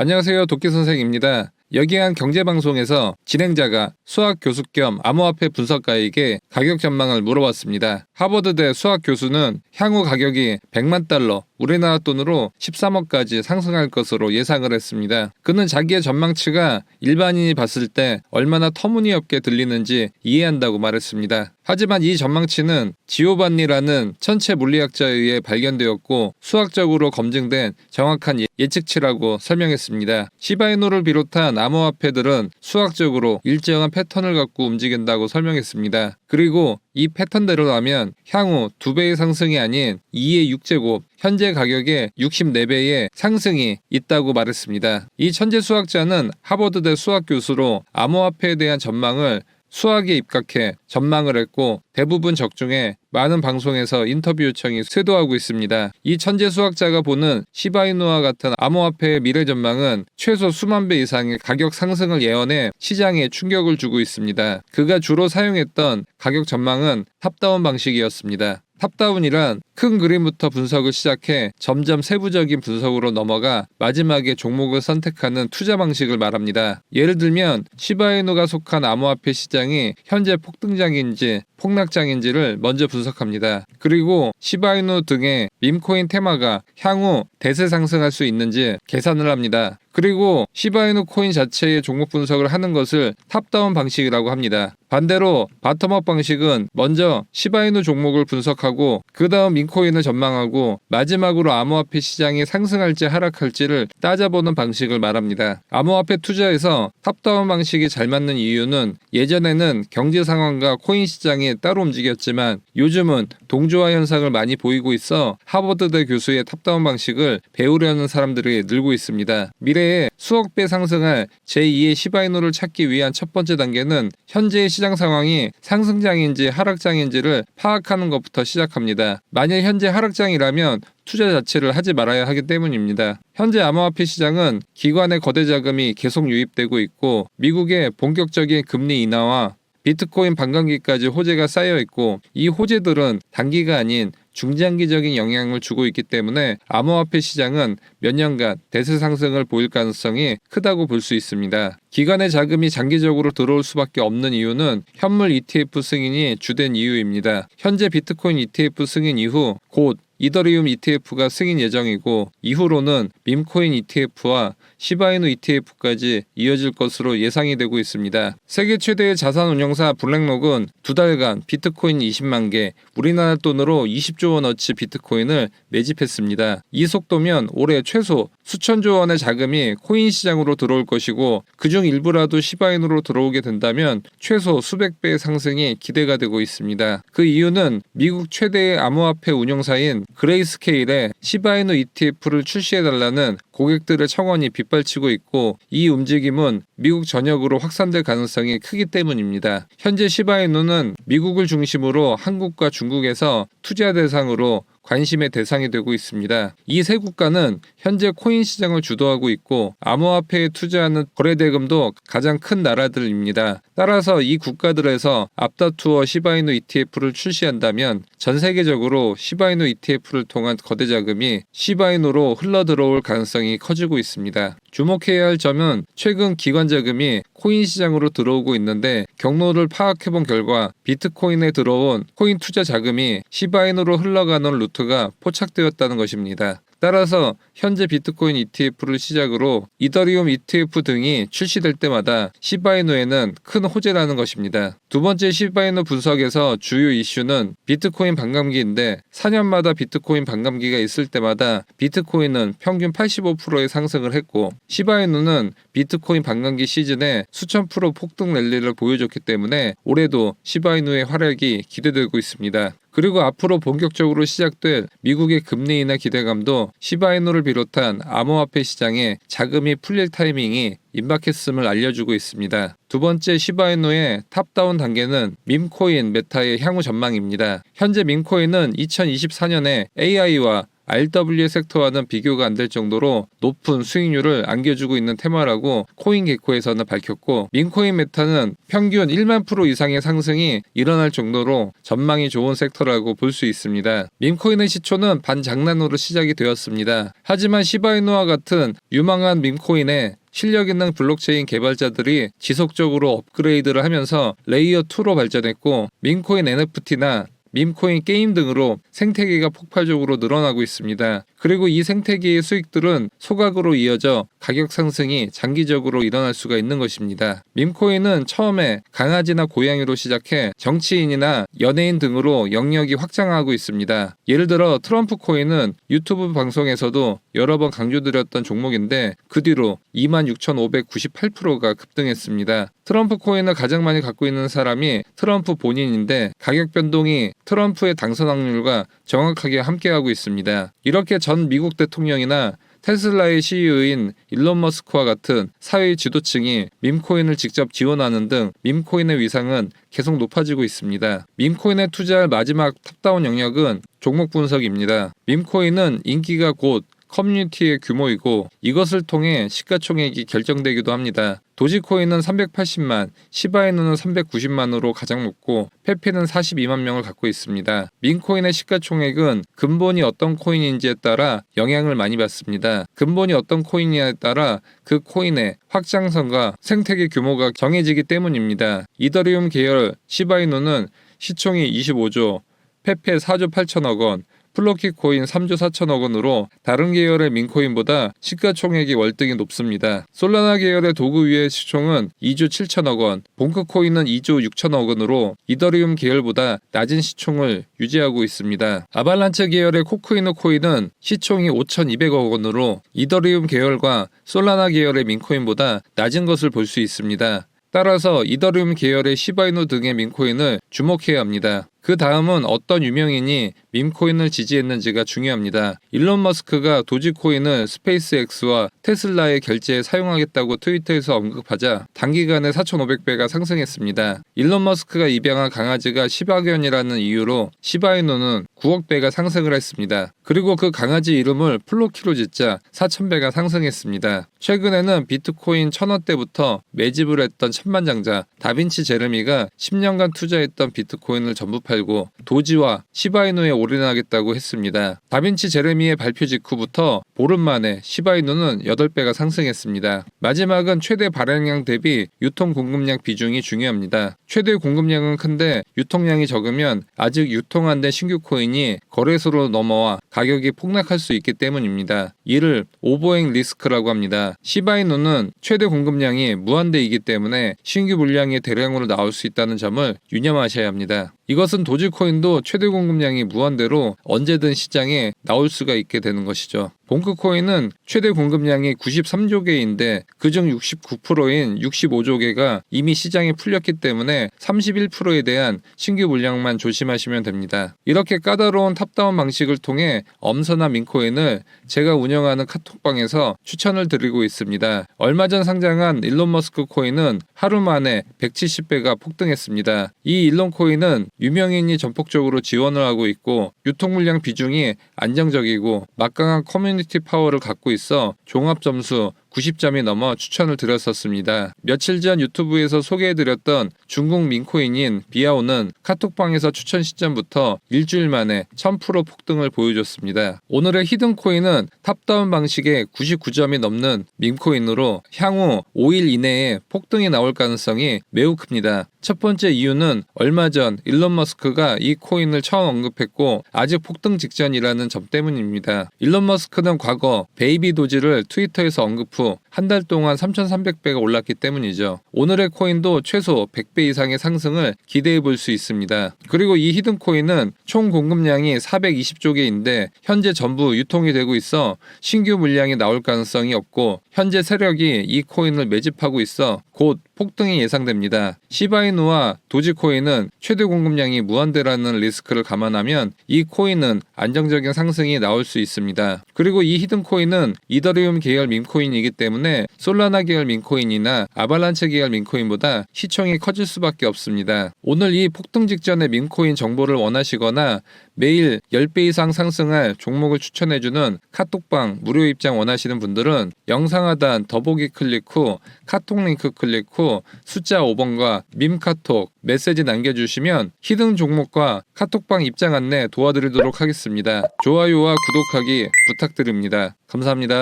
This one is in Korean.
안녕하세요. 도끼선생입니다. 여기한 경제방송에서 진행자가 수학 교수 겸 암호화폐 분석가에게 가격 전망을 물어봤습니다. 하버드대 수학 교수는 향후 가격이 100만 달러, 우리나라 돈으로 13억까지 상승할 것으로 예상을 했습니다. 그는 자기의 전망치가 일반인이 봤을 때 얼마나 터무니없게 들리는지 이해한다고 말했습니다. 하지만 이 전망치는 지오반니라는 천체 물리학자에 의해 발견되었고 수학적으로 검증된 정확한 예측치라고 설명했습니다. 시바이누를 비롯한 암호화폐들은 수학적으로 일정한 패턴을 갖고 움직인다고 설명했습니다. 그리고 이 패턴대로라면 향후 2배의 상승이 아닌 2의 6제곱, 현재 가격의 64배의 상승이 있다고 말했습니다. 이 천재 수학자는 하버드대 수학 교수로 암호화폐에 대한 전망을 수학에 입각해 전망을 했고 대부분 적중해 많은 방송에서 인터뷰 요청이 쇄도하고 있습니다. 이 천재 수학자가 보는 시바이누와 같은 암호화폐의 미래 전망은 최소 수만 배 이상의 가격 상승을 예언해 시장에 충격을 주고 있습니다. 그가 주로 사용했던 가격 전망은 탑다운 방식이었습니다. 탑다운이란 큰 그림부터 분석을 시작해 점점 세부적인 분석으로 넘어가 마지막에 종목을 선택하는 투자 방식을 말합니다. 예를 들면 시바이누가 속한 암호화폐 시장이 현재 폭등장인지 폭락장인지를 먼저 분석합니다. 그리고 시바이누 등의 밈코인 테마가 향후 대세 상승할 수 있는지 계산을 합니다. 그리고 시바이누 코인 자체의 종목 분석을 하는 것을 탑다운 방식이라고 합니다. 반대로 바텀업 방식은 먼저 시바이누 종목을 분석하고 그 다음 민코인을 전망하고 마지막으로 암호화폐 시장이 상승할지 하락할지를 따져보는 방식을 말합니다. 암호화폐 투자에서 탑다운 방식이 잘 맞는 이유는 예전에는 경제 상황과 코인 시장이 따로 움직였지만 요즘은 동조화 현상을 많이 보이고 있어 하버드대 교수의 탑다운 방식을 배우려는 사람들이 늘고 있습니다. 미래에 수억 배 상승할 제2의 시바이누를 찾기 위한 첫 번째 단계는 현재의 시장 상황이 상승장인지 하락장인지를 파악하는 것부터 시작합니다. 만약 현재 하락장이라면 투자 자체를 하지 말아야 하기 때문입니다. 현재 암호화폐 시장은 기관의 거대 자금이 계속 유입되고 있고 미국의 본격적인 금리 인하와 비트코인 반감기까지 호재가 쌓여 있고 이 호재들은 단기가 아닌 중장기적인 영향을 주고 있기 때문에 암호화폐 시장은 몇 년간 대세 상승을 보일 가능성이 크다고 볼 수 있습니다. 기관의 자금이 장기적으로 들어올 수밖에 없는 이유는 현물 ETF 승인이 주된 이유입니다. 현재 비트코인 ETF 승인 이후 곧 이더리움 ETF가 승인 예정이고 이후로는 밈코인 ETF와 시바이누 ETF까지 이어질 것으로 예상이 되고 있습니다. 세계 최대의 자산 운용사 블랙록은 2달간 비트코인 20만 개, 우리나라 돈으로 20조 원어치 비트코인을 매집했습니다. 이 속도면 올해 최소 수천조 원의 자금이 코인 시장으로 들어올 것이고 그중 일부라도 시바이누로 들어오게 된다면 최소 수백 배의 상승이 기대가 되고 있습니다. 그 이유는 미국 최대의 암호화폐 운용사인 그레이스케일에 시바이누 ETF를 출시해달라는 고객들의 청원이 빗발치고 있고 이 움직임은 미국 전역으로 확산될 가능성이 크기 때문입니다. 현재 시바이누는 미국을 중심으로 한국과 중국에서 투자 대상으로 관심의 대상이 되고 있습니다. 이 세 국가는 현재 코인 시장을 주도하고 있고 암호화폐에 투자하는 거래대금도 가장 큰 나라들입니다. 따라서 이 국가들에서 앞다투어 시바이누 ETF를 출시한다면 전 세계적으로 시바이누 ETF를 통한 거대 자금이 시바이누로 흘러들어올 가능성이 커지고 있습니다. 주목해야 할 점은 최근 기관 자금이 코인 시장으로 들어오고 있는데 경로를 파악해본 결과 비트코인에 들어온 코인 투자 자금이 시바이누로 흘러가는 루트가 포착되었다는 것입니다. 따라서 현재 비트코인 ETF를 시작으로 이더리움 ETF 등이 출시될 때마다 시바이누에는 큰 호재라는 것입니다. 두 번째 시바이누 분석에서 주요 이슈는 비트코인 반감기인데 4년마다 비트코인 반감기가 있을 때마다 비트코인은 평균 85%의 상승을 했고 시바이누는 비트코인 반감기 시즌에 수천 프로 폭등 랠리를 보여줬기 때문에 올해도 시바이누의 활약이 기대되고 있습니다. 그리고 앞으로 본격적으로 시작될 미국의 금리 인하 기대감도 시바이누를 비롯한 암호화폐 시장에 자금이 풀릴 타이밍이 임박했음을 알려주고 있습니다. 두 번째 시바이누의 탑다운 단계는 밈코인 메타의 향후 전망입니다. 현재 밈코인은 2024년에 AI와 RWA 섹터와는 비교가 안 될 정도로 높은 수익률을 안겨주고 있는 테마라고 코인게코에서는 밝혔고, 민코인 메타는 평균 1만 프로 이상의 상승이 일어날 정도로 전망이 좋은 섹터라고 볼 수 있습니다. 밈코인의 시초는 반장난으로 시작이 되었습니다. 하지만 시바이누와 같은 유망한 밈코인에 실력 있는 블록체인 개발자들이 지속적으로 업그레이드를 하면서 레이어 2로 발전했고, 밈코인 NFT나 밈코인 게임 등으로 생태계가 폭발적으로 늘어나고 있습니다. 그리고 이 생태계의 수익들은 소각으로 이어져 가격 상승이 장기적으로 일어날 수가 있는 것입니다. 밈코인은 처음에 강아지나 고양이로 시작해 정치인이나 연예인 등으로 영역이 확장하고 있습니다. 예를 들어 트럼프 코인은 유튜브 방송에서도 여러 번 강조드렸던 종목인데, 그 뒤로 26,598%가 급등했습니다. 트럼프 코인을 가장 많이 갖고 있는 사람이 트럼프 본인인데, 가격 변동이 트럼프의 당선 확률과 정확하게 함께하고 있습니다. 이렇게 전 미국 대통령이나 테슬라의 CEO인 일론 머스크와 같은 사회 지도층이 밈코인을 직접 지원하는 등 밈코인의 위상은 계속 높아지고 있습니다. 밈코인에 투자할 마지막 탑다운 영역은 종목 분석입니다. 밈코인은 인기가 곧 커뮤니티의 규모이고, 이것을 통해 시가총액이 결정되기도 합니다. 도지코인은 380만, 시바이누는 390만으로 가장 높고, 페피는 42만 명을 갖고 있습니다. 민코인의 시가총액은 근본이 어떤 코인인지에 따라 영향을 많이 받습니다. 근본이 어떤 코인이냐에 따라 그 코인의 확장성과 생태계 규모가 정해지기 때문입니다. 이더리움 계열 시바이누는 시총이 25조, 페페 4조 8천억 원, 플로키 코인 3조 4천억 원으로 다른 계열의 민코인보다 시가총액이 월등히 높습니다. 솔라나 계열의 도구위의 시총은 2조 7천억 원, 봉크 코인은 2조 6천억 원으로 이더리움 계열보다 낮은 시총을 유지하고 있습니다. 아발란체 계열의 코크이노 코인은 시총이 5,200억 원으로 이더리움 계열과 솔라나 계열의 민코인보다 낮은 것을 볼 수 있습니다. 따라서 이더리움 계열의 시바이누 등의 민코인을 주목해야 합니다. 그 다음은 어떤 유명인이 밈코인을 지지했는지가 중요합니다. 일론 머스크가 도지코인을 스페이스X와 테슬라의 결제에 사용하겠다고 트위터에서 언급하자 단기간에 4,500배가 상승했습니다. 일론 머스크가 입양한 강아지가 시바견이라는 이유로 시바이누는 9억 배가 상승을 했습니다. 그리고 그 강아지 이름을 플로키로 짓자 4,000배가 상승했습니다. 최근에는 비트코인 1,000원대부터 매집을 했던 천만장자 다빈치 제르미가 10년간 투자했던 비트코인을 전부 팔고 도지와 시바이누에 올인하겠다고 했습니다. 다빈치 제레미의 발표 직후부터 보름 만에 시바이누는 8배가 상승했습니다. 마지막은 최대 발행량 대비 유통 공급량 비중이 중요합니다. 최대 공급량은 큰데 유통량이 적으면 아직 유통 안 된 신규 코인이 거래소로 넘어와 가격이 폭락할 수 있기 때문입니다. 이를 오버행 리스크라고 합니다. 시바이누는 최대 공급량이 무한대이기 때문에 신규 물량이 대량으로 나올 수 있다는 점을 유념하셔야 합니다. 이것은 도지코인도 최대 공급량이 무한대로 언제든 시장에 나올 수가 있게 되는 것이죠. 봉크코인은 최대 공급량이 93조 개인데 그중 69%인 65조 개가 이미 시장에 풀렸기 때문에 31%에 대한 신규 물량만 조심하시면 됩니다. 이렇게 까다로운 탑다운 방식을 통해 엄선한 민코인을 제가 운영하는 카톡방에서 추천을 드리고 있습니다. 얼마 전 상장한 일론 머스크 코인은 하루 만에 170배가 폭등했습니다. 이 일론 코인은 유명인이 전폭적으로 지원을 하고 있고 유통 물량 비중이 안정적이고 막강한 커뮤니티 파워를 갖고 있어 종합 점수 90점이 넘어 추천을 드렸었습니다. 며칠 전 유튜브에서 소개해드렸던 중국 민코인인 비아오는 카톡방에서 추천 시점부터 일주일 만에 1000% 폭등을 보여줬습니다. 오늘의 히든코인은 탑다운 방식의 99점이 넘는 밈코인으로 향후 5일 이내에 폭등이 나올 가능성이 매우 큽니다. 첫 번째 이유는 얼마 전 일론 머스크가 이 코인을 처음 언급했고 아직 폭등 직전이라는 점 때문입니다. 일론 머스크는 과거 베이비 도지를 트위터에서 언급 후 한 달 동안 3,300배가 올랐기 때문이죠. 오늘의 코인도 최소 100배 이상의 상승을 기대해 볼 수 있습니다. 그리고 이 히든코인은 총 공급량이 420조 개인데 현재 전부 유통이 되고 있어 신규 물량이 나올 가능성이 없고 현재 세력이 이 코인을 매집하고 있어 곧 폭등이 예상됩니다. 시바이누와 도지코인은 최대 공급량이 무한대라는 리스크를 감안하면 이 코인은 안정적인 상승이 나올 수 있습니다. 그리고 이 히든코인은 이더리움 계열 밈코인이기 때문에 때문에 솔라나 계열 민코인이나 아발란체 계열 민코인보다 시총이 커질 수밖에 없습니다. 오늘 이 폭등 직전의 민코인 정보를 원하시거나 매일 10배 이상 상승할 종목을 추천해주는 카톡방 무료 입장 원하시는 분들은 영상 하단 더보기 클릭 후 카톡 링크 클릭 후 숫자 5번과 밈카톡 메시지 남겨주시면 히든 종목과 카톡방 입장 안내 도와드리도록 하겠습니다. 좋아요와 구독하기 부탁드립니다. 감사합니다.